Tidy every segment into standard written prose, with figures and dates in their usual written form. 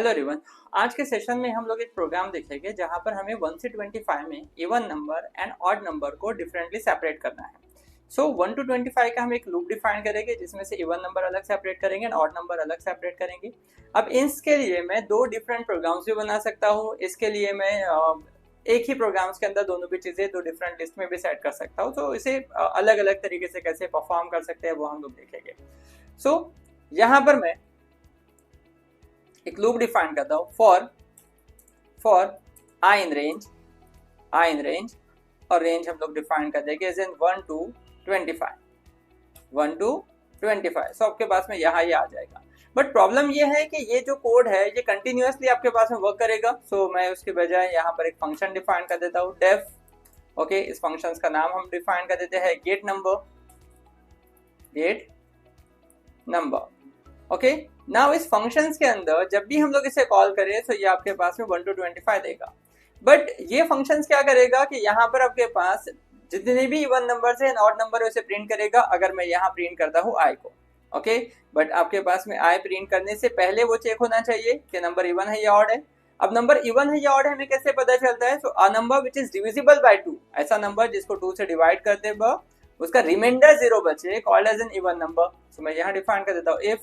Hello everyone. आज के session में हम लोग एक प्रोग्राम देखेंगे जहां पर हमें 1 से 25 में even number and odd number को डिफरेंटली सेपरेट करना है। सो 1 to 25 का हम एक लूप डिफाइन करेंगे जिसमें से इवन नंबर अलग सेपरेट करेंगे एंड ऑड नंबर अलग सेपरेट करेंगे। अब इसके लिए मैं दो डिफरेंट प्रोग्राम्स भी बना सकता हूँ। इसके लिए मैं एक ही प्रोग्राम्स के अंदर दोनों भी चीजें दो डिफरेंट लिस्ट में भी सेट कर सकता हूँ। तो इसे अलग अलग तरीके से कैसे परफॉर्म कर सकते हैं वो हम लोग देखेंगे। सो यहाँ पर मैं एक लूप डिफाइन करता हूं फॉर आई इन रेंज और रेंज हम लोग डिफाइन कर देंगे एज इन 1 to 25। सो आपके पास में यहाँ ये आ जाएगा। बट प्रॉब्लम ये है कि ये जो कोड है ये कंटिन्यूअसली आपके पास में वर्क करेगा। सो मैं उसके बजाय यहाँ पर एक फंक्शन डिफाइन कर देता हूँ डेफ। ओके, इस फंक्शन का नाम हम डिफाइन कर देते हैं गेट नंबर। ओके, नाउ इस फंक्शंस के अंदर जब भी हम लोग इसे कॉल करें तो ये आपके पास में 1 to 25 देगा। बट ये फंक्शंस क्या करेगा कि यहाँ पर आपके पास जितने भी इवन नंबर है ऑड नंबर है उसे प्रिंट करेगा। अगर मैं यहाँ प्रिंट करता हूँ आई को, ओके, बट आपके पास में आई प्रिंट करने से पहले वो चेक होना चाहिए कि नंबर इवन है या ऑड है। अब नंबर इवन है या ऑड है हमें कैसे पता चलता है? So a number which is divisible by 2, ऐसा नंबर जिसको 2 से डिवाइड कर दे उसका रिमाइंडर 0 बचे, called as an even number. So मैं यहाँ डिफाइन कर देता हूँ if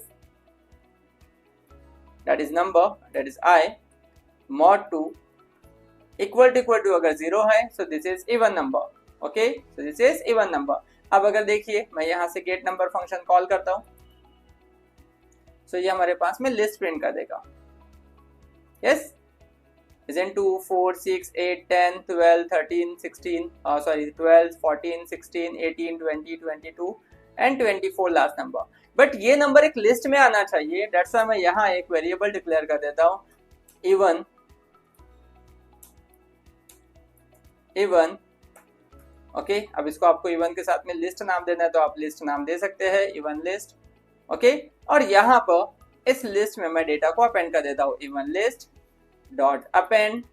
that is number, that is I, mod 2 equal to अगर 0 है so this is even number. okay, so this is even number. अब अगर देखिए मैं यहाँ से गेट नंबर फंक्शन कॉल करता हूँ so ये हमारे पास में लिस्ट प्रिंट कर देगा। yes, isn't 2 4 6 8 10 12 13 16 12 14 16 18 20 22 and 24 last number. But ये नंबर एक लिस्ट में आना चाहिए। दैट्स व्हाई मैं यहाँ एक वेरिएबल डिक्लेयर कर देता हूँ इवन। ओके, अब इसको आपको इवन के साथ में लिस्ट नाम देना है तो आप लिस्ट नाम दे सकते हैं, इवन लिस्ट। ओके, और यहाँ पर इस लिस्ट में मैं डेटा को अपेंड कर देता हूँ इवन लिस्ट डॉट अपेंड।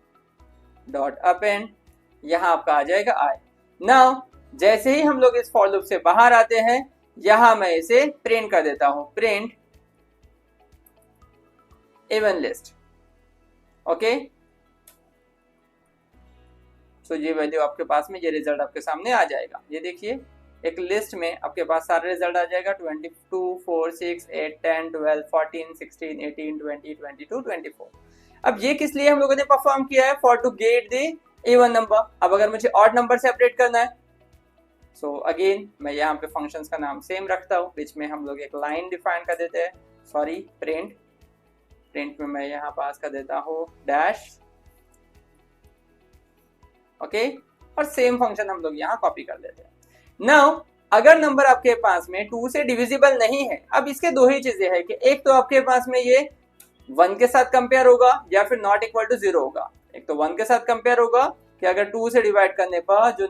यहाँ आपका आ जाएगा आई। नाउ जैसे ही हम लोग इस फॉर लूप से बाहर आते हैं यहां मैं इसे प्रिंट कर देता हूं, प्रिंट इवन लिस्ट। ओके, सो ये वैल्यू आपके पास में, ये रिजल्ट आपके सामने आ जाएगा। ये देखिए एक लिस्ट में आपके पास सारे रिजल्ट आ जाएगा 22 4 6 8 10 12 14 16 18 20 22 24। अब ये किस लिए हम लोगों ने परफॉर्म किया है? For to get the even number. अब अगर मुझे ऑड नंबर सेपरेट करना है सो अगेन मैं यहाँ पे फंक्शंस का नाम सेम रखता हूँ, बीच में हम लोग एक लाइन डिफाइन कर देते हैं, सॉरी प्रिंट में मैं यहाँ पास कर देता हूँ डैश। ओके, और सेम फंक्शन हम लोग यहाँ कॉपी कर देते हैं। नाउ अगर नंबर आपके पास में 2 से डिविजिबल नहीं है, अब इसके दो ही चीजें हैं कि एक तो आपके पास में ये 1 के साथ कंपेयर होगा या फिर नॉट इक्वल टू 0 होगा। एक तो 1 के साथ कंपेयर होगा कि अगर 2 से डिवाइड करने पर जो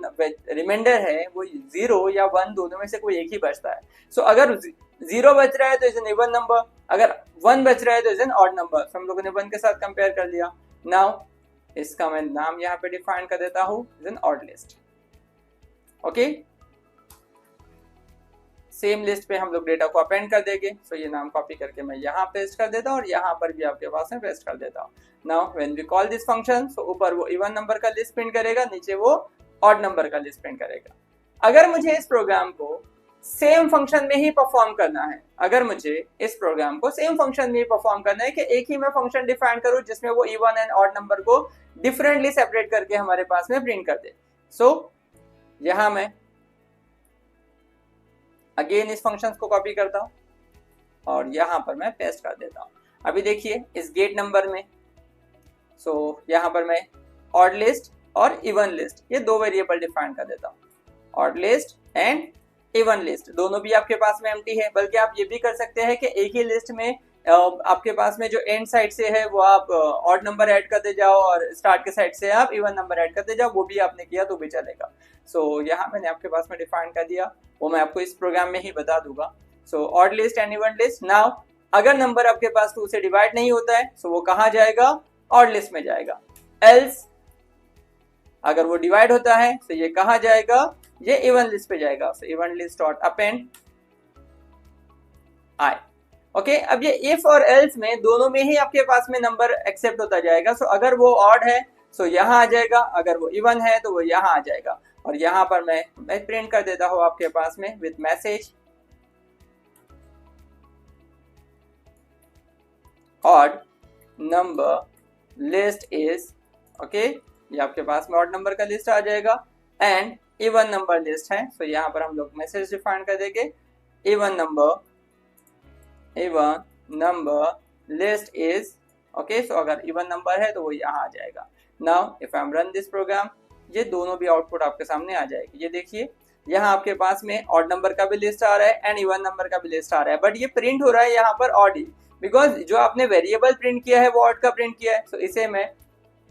रिमाइंडर है वो 0 या 1 दोनों में से कोई एक ही बचता है। सो अगर 0 बच रहा है तो इज एन इवन नंबर, अगर 1 बच रहा है तो इज एन ऑड नंबर। हम लोगों ने 1 के साथ कंपेयर कर लिया। नाउ इसका मैं नाम यहाँ पे डिफाइन कर देता हूँ is an odd list. Okay, same list पे हम लोग डेटा को अपेंड कर देंगे। सो ये नाम कॉपी करके मैं यहाँ पेस्ट कर देता हूँ और यहाँ पर भी आपके पास में पेस्ट कर देता हूँ। Now when we call this function so ऊपर वो इवन नंबर का लिस्ट प्रिंट करेगा, नीचे वो ऑड नंबर का लिस्ट प्रिंट करेगा। अगर मुझे इस प्रोग्राम को सेम फंक्शन में ही परफॉर्म करना है, कि एक ही मैं फंक्शन डिफाइन करूँ जिसमें वो इवन एंड ऑड नंबर को डिफरेंटली सेपरेट करके हमारे पास में प्रिंट कर दे। सो यहाँ मैं अगेन इस फंक्शंस को कॉपी करता हूँ और यहाँ पर मैं पेस्ट कर देता हूँ। अभी देखिए इस गेट नंबर में यहाँ पर मैं ऑड लिस्ट और इवन लिस्ट ये दो वेरिएबल डिफाइन कर देता हूँ। Odd list and even list दोनों भी आपके पास में एम्प्टी है, बल्कि आप ये भी कर सकते हैं कि एक ही लिस्ट में आपके पास में जो एंड साइड से है वो आप ऑड नंबर ऐड करते जाओ और स्टार्ट के साइड से आप इवन नंबर ऐड करते जाओ, वो भी आपने किया तो भी चलेगा। सो यहाँ मैंने आपके पास में डिफाइन कर दिया, वो मैं आपको इस प्रोग्राम में ही बता दूंगा। So odd list and even list. Now अगर नंबर आपके पास 2 से डिवाइड नहीं होता है सो वो कहाँ जाएगा? ऑड लिस्ट में जाएगा। एल्स अगर वो डिवाइड होता है तो ये कहाँ जाएगा? ये इवन लिस्ट पे जाएगा। So even list dot append i. Okay अब ये इफ और एल्स में दोनों में ही आपके पास में नंबर एक्सेप्ट होता जाएगा। सो अगर वो ऑड है सो यहाँ आ जाएगा, अगर वो इवन है तो वो यहाँ आ जाएगा। और यहाँ पर मैं प्रिंट कर देता हूँ आपके पास में with message odd number list is, okay ये आपके पास में ऑड नंबर का लिस्ट आ जाएगा एंड इवन नंबर लिस्ट है। सो यहाँ पर हम लोग मैसेज डिफाइन कर देंगे even number list is, okay so अगर इवन नंबर है तो वो यहाँ आ जाएगा। Now if I am run this program, ये दोनों भी आउटपुट आपके सामने आ जाएगी। ये देखिए यहाँ आपके पास में ऑड नंबर का भी लिस्ट आ रहा है एंड इवन नंबर का भी लिस्ट आ रहा है, बट ये प्रिंट हो रहा है यहाँ पर ऑड ही, बिकॉज जो आपने वेरिएबल प्रिंट किया है वो ऑड का प्रिंट किया है। सो इसे मैं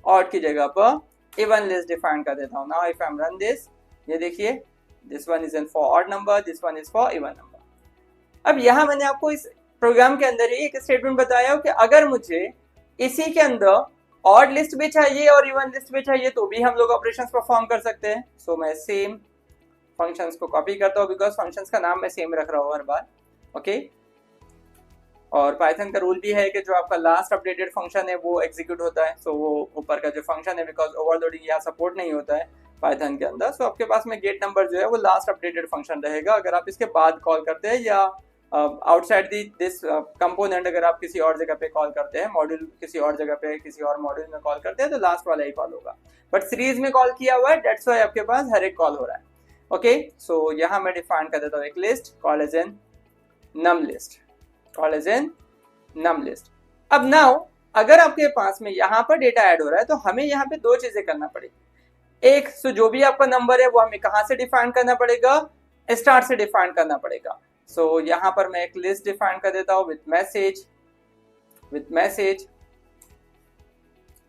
ऑड की जगह पर इवन लिस्ट डिफाइन कर देता हूँ। Now if I am run this, ये देखिए this one is in for odd number, this one is for even number. अब यहाँ मैंने आपको इस प्रोग्राम के अंदर ही एक स्टेटमेंट बताया कि अगर मुझे इसी के अंदर ऑड लिस्ट भी चाहिए और इवन लिस्ट भी चाहिए तो भी हम लोग ऑपरेशंस परफॉर्म कर सकते हैं। सो मैं सेम फंक्शंस को कॉपी करता हूँ, बिकॉज फंक्शंस का नाम मैं सेम रख रहा हूँ हर बार, ओके और पाइथन का रूल भी है कि जो आपका लास्ट अपडेटेड फंक्शन है वो एग्जीक्यूट होता है। सो वो ऊपर का जो फंक्शन है, बिकॉज ओवरलोडिंग यहाँ सपोर्ट नहीं होता है पाइथन के अंदर, सो आपके पास में गेट नंबर जो है वो लास्ट अपडेटेड फंक्शन रहेगा। अगर आप इसके बाद कॉल करते हैं या आउटसाइड दिस कंपोनेंट अगर आप किसी और जगह पे कॉल करते हैं, मॉड्यूल किसी और जगह पे किसी और मॉड्यूल में कॉल करते हैं तो लास्ट वाला ही कॉल होगा, बट सीरीज में कॉल किया हुआ है दैट्स व्हाई आपके पास हर एक कॉल हो रहा है। ओके सो यहाँ मैं डिफाइन कर देता हूँ एक list, call as an num list, call as an num list. अब नाउ अगर आपके पास में यहाँ पर डेटा ऐड हो रहा है तो हमें यहाँ पे दो चीजें करना पड़ेगी। एक, सो जो भी आपका नंबर है वो हमें कहाँ से डिफाइन करना पड़ेगा, स्टार्ट से डिफाइन करना पड़ेगा। सो यहाँ पर मैं एक लिस्ट डिफाइन कर देता हूँ विथ मैसेज,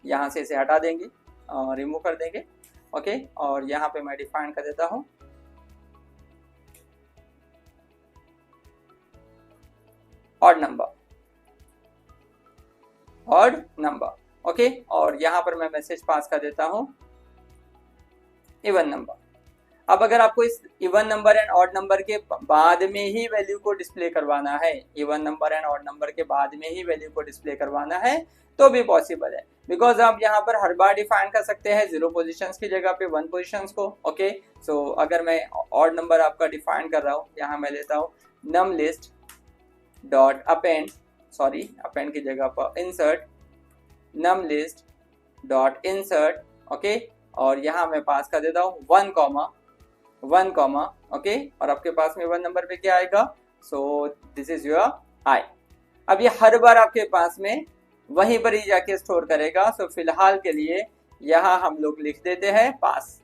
यहाँ से इसे हटा देंगे, रिमूव कर देंगे, ओके और यहाँ पे मैं डिफाइन कर देता हूँ ऑड नंबर, ओके और यहाँ पर मैं मैसेज पास कर देता हूँ इवन नंबर। अब अगर आपको इस even number and odd number के बाद में ही वैल्यू को डिस्प्ले करवाना है, even number and odd number के बाद में ही वैल्यू को डिस्प्ले करवाना है तो भी पॉसिबल है, बिकॉज आप यहाँ पर हर बार डिफाइन कर सकते हैं 0 पोजीशंस की जगह पे 1 पोजीशंस को। ओके सो अगर मैं ऑड नंबर आपका डिफाइन कर रहा हूँ, यहाँ मैं लेता हूँ num list dot append, sorry append की जगह पर insert num list dot insert, okay और यहाँ मैं पास कर देता हूँ 1 कॉमा, ओके और आपके पास में 1 नंबर पे क्या आएगा, सो दिस इज योर आई। अब ये हर बार आपके पास में वहीं पर ही जाके स्टोर करेगा। सो फिलहाल के लिए यहाँ हम लोग लिख देते हैं पास,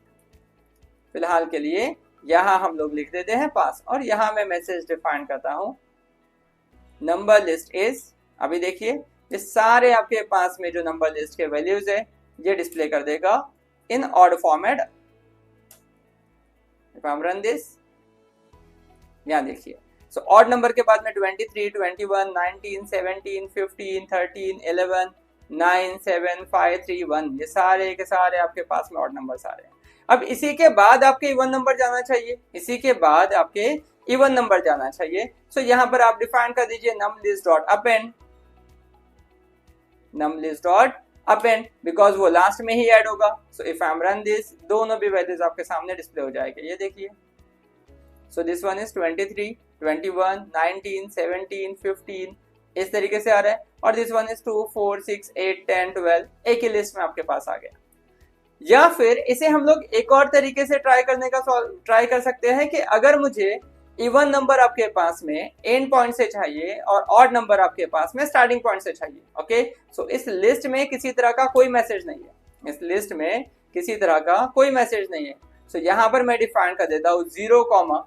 फिलहाल के लिए यहाँ हम लोग लिख देते हैं पास और यहाँ मैं मैसेज डिफाइन करता हूँ नंबर लिस्ट इज। अभी देखिए ये सारे आपके पास में जो नंबर लिस्ट के वैल्यूज है ये डिस्प्ले कर देगा in odd format. If I run this, यहाँ देखिए सो ऑड नंबर के बाद में 23, 21, 19, 17, 15, 13, 11, 9, 7, 5, 3, 1 ये सारे के सारे आपके पास में ऑड नंबर सारे हैं। अब इसी के बाद आपके इवन नंबर जाना चाहिए, इसी के बाद आपके इवन नंबर जाना चाहिए। सो यहाँ पर आप डिफाइन कर दीजिए num list dot append, num list dot append because वो लास्ट में ही ऐड होगा। So if I am run this, दोनों भी वैल्यूज आपके सामने डिस्प्ले हो जाएंगे। ये देखिए सो दिस वन इज 23, 21, 19, 17, 15 इस तरीके से आ रहा है और दिस वन इज 2, 4, 6, 8, 10, 12 एक ही लिस्ट में आपके पास आ गया। या फिर इसे हम लोग एक और तरीके से ट्राई कर सकते हैं कि अगर मुझे इवन नंबर आपके पास में एंड पॉइंट से चाहिए और ऑड नंबर आपके पास में स्टार्टिंग पॉइंट से चाहिए। ओके सो इस लिस्ट में किसी तरह का कोई मैसेज नहीं है, इस लिस्ट में किसी तरह का कोई मैसेज नहीं है। सो यहाँ पर मैं डिफाइन कर देता हूँ 0 कॉमा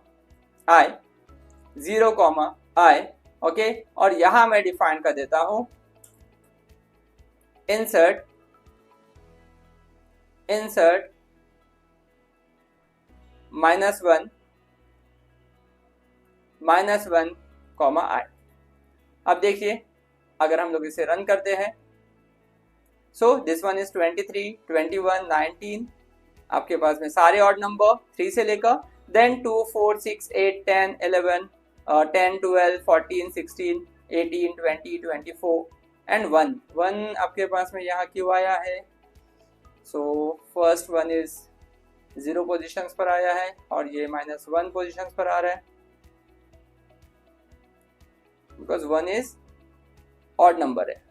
आई, ओके और यहाँ मैं डिफाइन कर देता हूँ इंसर्ट -1 कॉमा आई। अब देखिए अगर हम लोग इसे रन करते हैं, सो दिस वन इज 23, 21, 19 आपके पास में सारे ऑड नंबर 3 से लेकर देन 2, 4, 6, 8, 10, 11, 10, 12, 14, 16 18, 20, 24 एंड 1 1 आपके पास में यहाँ क्यों आया है? सो फर्स्ट 1 इज 0 पोजिशंस पर आया है और ये -1 पोजिशंस पर आ रहा है, बिकॉज 1 इज ऑड नंबर है।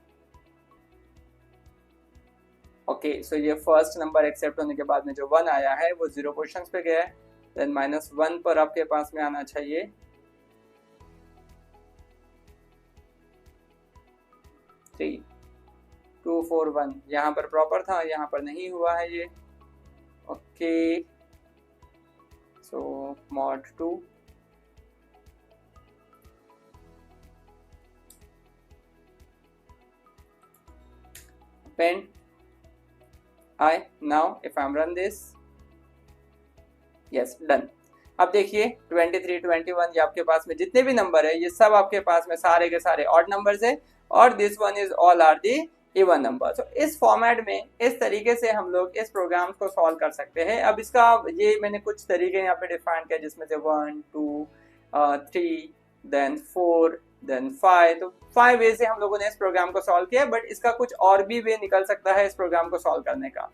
ओके, सो ये फर्स्ट नंबर एक्सेप्ट होने के बाद में जो 1 आया है वो 0 पोजिशंस पे गया है, देन -1 पर आपके पास में आना चाहिए 3, 2, 4, 1, यहाँ पर प्रॉपर था, यहाँ पर नहीं हुआ है ये। Okay, so mod 2 append I, now if I'm run this, yes done। अब देखिए 23, 21 ये आपके पास में जितने भी नंबर है ये सब आपके पास में सारे के सारे ऑड नंबर्स है और this one is all are the even number. तो इस फॉर्मेट में इस तरीके से हम लोग इस प्रोग्राम को सॉल्व कर सकते हैं। अब इसका ये मैंने कुछ तरीके यहाँ पे डिफाइन किया जिसमें से 1, 2, 3 देन 4 देन 5, तो 5 वे से हम लोगों ने इस प्रोग्राम को सॉल्व किया, बट इसका कुछ और भी वे निकल सकता है इस प्रोग्राम को सॉल्व करने का।